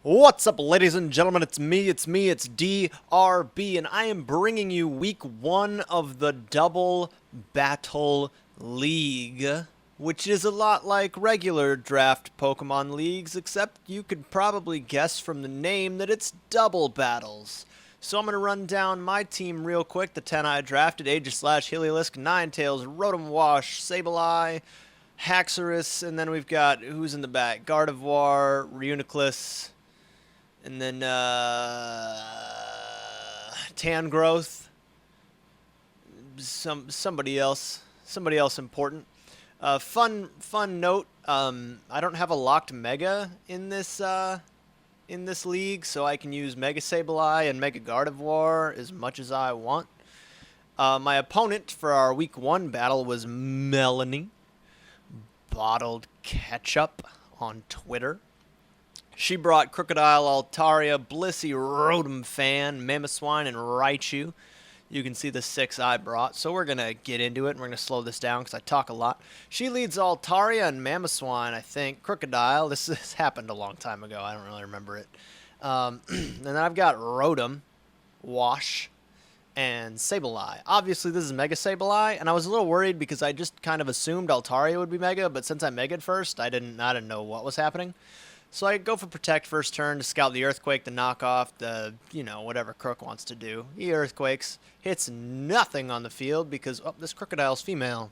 What's up, ladies and gentlemen? It's DRB, and I am bringing you week one of the Double Battle League, which is a lot like regular draft Pokemon leagues, except you could probably guess from the name that it's double battles. So I'm going to run down my team real quick, the 10 I drafted: Aegislash, Heliolisk, Ninetales, Rotom Wash, Sableye, Haxorus, and then we've got, who's in the back? Gardevoir, Reuniclus, and then Tangrowth, somebody else important. Fun note. I don't have a locked Mega in this league, so I can use Mega Sableye and Mega Gardevoir as much as I want. My opponent for our week one battle was Melanie, BottledKetchup on Twitter. She brought Crocodile, Altaria, Blissey, Rotom Fan, Mamoswine, and Raichu. You can see the 6 I brought, so we're going to get into it, and we're going to slow this down because I talk a lot. She leads Altaria and Mamoswine, I think. Crocodile, this happened a long time ago. I don't really remember it. And then I've got Rotom, Wash, and Sableye. Obviously, this is Mega Sableye, and I was a little worried because I just kind of assumed Altaria would be Mega, but since I Mega'd first, I didn't know what was happening. So I go for Protect first turn to scout the Earthquake, the knockoff, the, whatever Crook wants to do. He Earthquakes, hits nothing on the field because, oh, this Crocodile's female.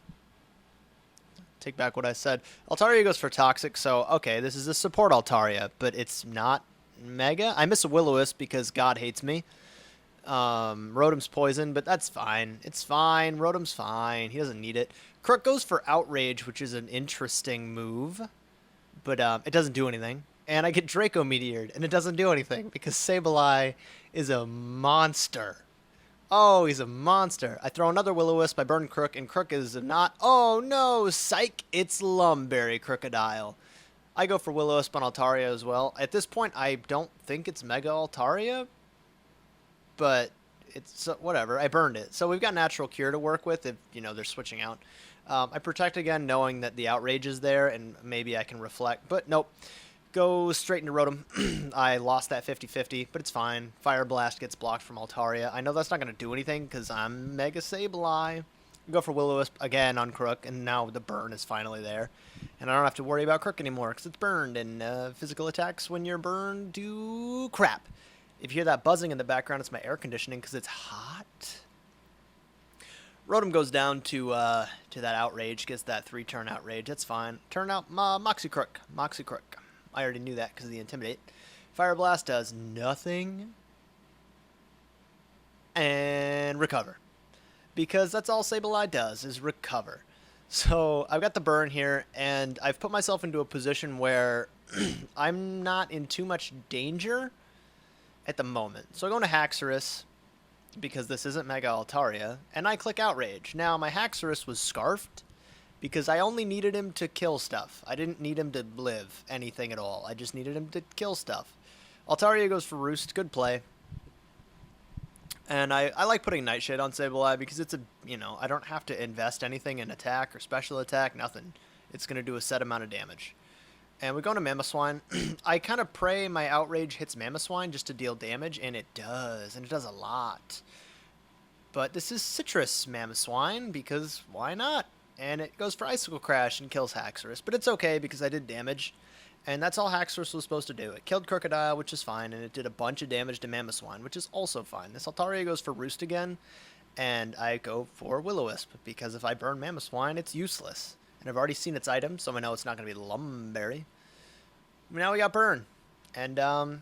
Take back what I said. Altaria goes for Toxic, so, okay, this is a support Altaria, but it's not Mega. I miss a Will-O-Wisp because God hates me. Rotom's Poison, but that's fine. It's fine. Rotom's fine. He doesn't need it. Crook goes for Outrage, which is an interesting move, but it doesn't do anything. And I get Draco Meteored, and it doesn't do anything because Sableye is a monster. Oh, he's a monster. I throw another Will-O-Wisp, I burn Crook, and Crook is not... Oh, no! Psych! It's Lumberry Crocodile. I go for Will-O-Wisp on Altaria as well. At this point, I don't think it's Mega Altaria, but it's whatever. I burned it. So we've got Natural Cure to work with if, they're switching out. I Protect again, knowing that the Outrage is there, and maybe I can Reflect, but nope. Go straight into Rotom. I lost that 50-50, but it's fine. Fire Blast gets blocked from Altaria. I know that's not going to do anything because I'm Mega Sableye. Go for Will-O-Wisp again on Crook, and now the burn is finally there. And I don't have to worry about Crook anymore because it's burned, and physical attacks when you're burned do crap. If you hear that buzzing in the background, it's my air conditioning because it's hot. Rotom goes down to that Outrage, gets that 3-turn Outrage. That's fine. Turn out Moxie Crook. I already knew that because of the Intimidate. Fire Blast does nothing. And Recover. Because that's all Sableye does, is Recover. So I've got the burn here, and I've put myself into a position where I'm not in too much danger at the moment. So I go into Haxorus, because this isn't Mega Altaria, and I click Outrage. Now, my Haxorus was Scarfed, because I only needed him to kill stuff. I didn't need him to live anything at all. I just needed him to kill stuff. Altaria goes for Roost. Good play. And I like putting Nightshade on Sableye because it's I don't have to invest anything in attack or special attack, nothing. It's going to do a set amount of damage. And we go into Mamoswine. I kind of pray my Outrage hits Mamoswine just to deal damage, and it does. And it does a lot. But this is Citrus Mamoswine because why not? And it goes for Icicle Crash and kills Haxorus. But it's okay because I did damage. And that's all Haxorus was supposed to do. It killed Crocodile, which is fine. And it did a bunch of damage to Mamoswine, which is also fine. This Altaria goes for Roost again. And I go for Will-O-Wisp. Because if I burn Mamoswine, it's useless. And I've already seen its item, so I know it's not going to be Lumberry. Now we got Burn. And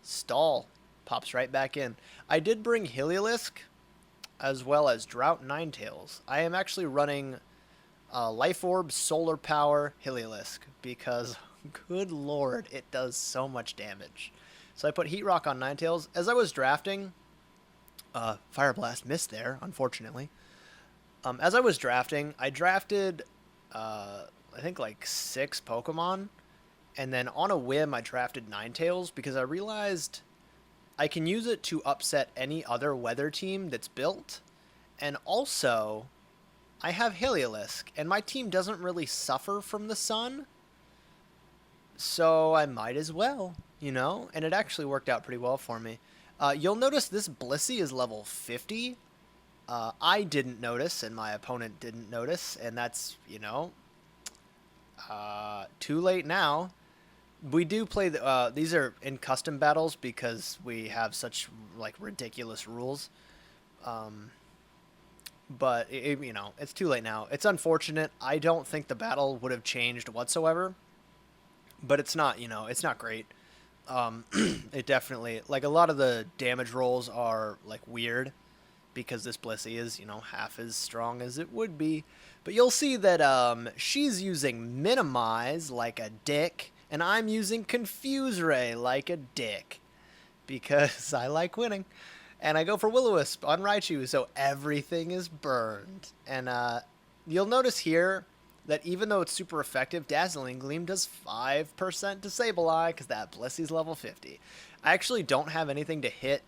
Stall pops right back in. I did bring Heliolisk, as well as Drought Ninetales. I am actually running Life Orb, Solar Power, Heliolisk, because, good lord, it does so much damage. So I put Heat Rock on Ninetales. As I was drafting, Fire Blast missed there, unfortunately. As I was drafting, I drafted, I think, like 6 Pokemon, and then on a whim, I drafted Ninetales because I realized I can use it to upset any other weather team that's built, and also I have Heliolisk, and my team doesn't really suffer from the sun, So I might as well, you know? And it actually worked out pretty well for me. You'll notice this Blissey is level 50. I didn't notice, and my opponent didn't notice, and that's, too late now. We do play these are in custom battles because we have such like ridiculous rules. Um, but it's too late now. It's unfortunate. I don't think the battle would have changed whatsoever, but it's not, it's not great. It definitely like a lot of the damage rolls are like weird because this Blissey is, half as strong as it would be. But you'll see that she's using Minimize like a dick, and I'm using Confuse Ray like a dick because I like winning. And I go for Will-O-Wisp on Raichu, so everything is burned. And you'll notice here that even though it's super effective, Dazzling Gleam does 5% to Sableye because that Blissey's level 50. I actually don't have anything to hit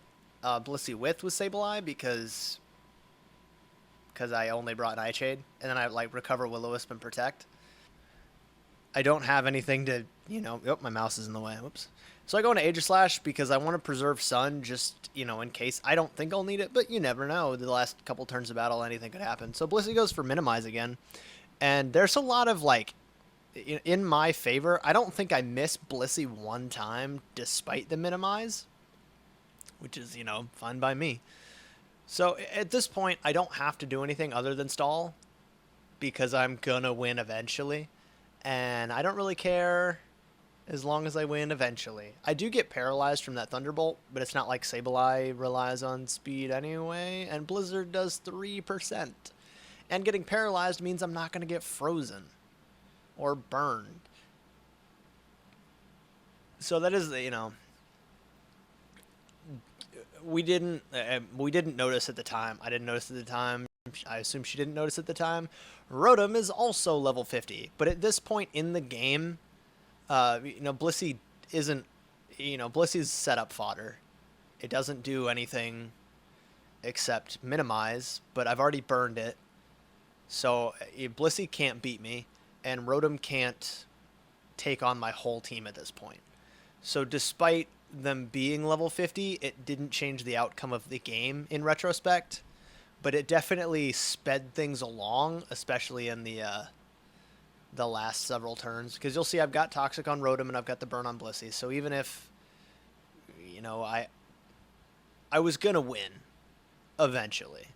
Blissey with Sableye because I only brought Nightshade, and then I like recover Will-O-Wisp and Protect. I don't have anything to, oh, my mouse is in the way. Whoops. So I go into Aegislash because I want to preserve Sun just, in case. I don't think I'll need it, but you never know. The last couple turns of battle, anything could happen. So Blissey goes for Minimize again. And there's a lot of, like, in my favor. I don't think I missed Blissey one time despite the Minimize, which is, fine by me. So at this point, I don't have to do anything other than stall because I'm going to win eventually. And I don't really care as long as I win eventually. I do get paralyzed from that Thunderbolt, but it's not like Sableye relies on speed anyway, and Blizzard does 3%. And getting paralyzed means I'm not going to get frozen or burned. So that is, we didn't notice at the time. I didn't notice at the time. I assume she didn't notice at the time. Rotom is also level 50, but at this point in the game, Blissey isn't, Blissey's setup fodder. It doesn't do anything except Minimize, but I've already burned it. So Blissey can't beat me, and Rotom can't take on my whole team at this point. So despite them being level 50, it didn't change the outcome of the game in retrospect, but it definitely sped things along, especially in the last several turns, because you'll see I've got Toxic on Rotom and I've got the burn on Blissey. So even if, I was gonna win eventually.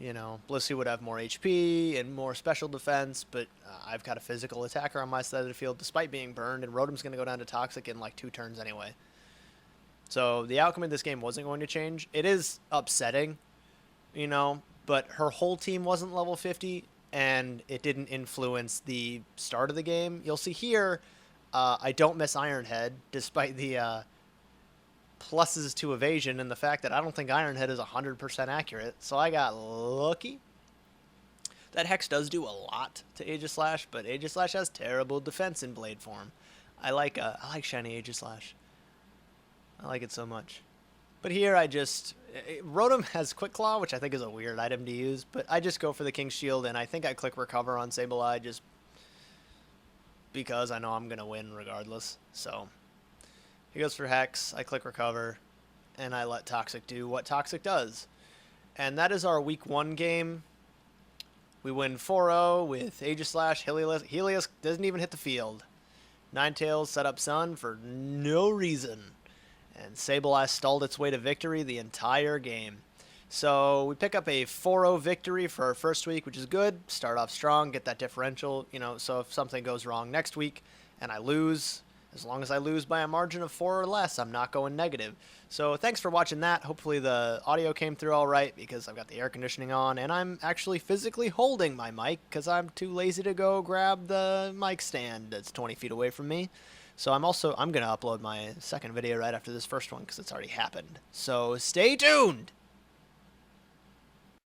Blissey would have more HP and more special defense, but I've got a physical attacker on my side of the field despite being burned, and Rotom's going to go down to Toxic in like 2 turns anyway. So the outcome of this game wasn't going to change. It is upsetting, but her whole team wasn't level 50, and it didn't influence the start of the game. You'll see here, I don't miss Iron Head despite the pluses to evasion and the fact that I don't think Iron Head is 100% accurate, so I got lucky. That Hex does do a lot to Aegislash, but Aegislash has terrible defense in Blade form. I like shiny Aegislash. I like it so much. But here Rotom has Quick Claw, which I think is a weird item to use, but I just go for the King's Shield, and I think I click Recover on Sableye just because I know I'm going to win regardless, so... He goes for Hex, I click Recover, and I let Toxic do what Toxic does. And that is our Week 1 game. We win 4-0 with Aegislash. Helios doesn't even hit the field. Ninetales set up Sun for no reason. And Sableye stalled its way to victory the entire game. So we pick up a 4-0 victory for our first week, which is good. Start off strong, get that differential, so if something goes wrong next week and I lose... As long as I lose by a margin of 4 or less, I'm not going negative. So thanks for watching that. Hopefully the audio came through all right because I've got the air conditioning on, and I'm actually physically holding my mic because I'm too lazy to go grab the mic stand that's 20 feet away from me. So I'm going to upload my second video right after this first one because it's already happened. So stay tuned!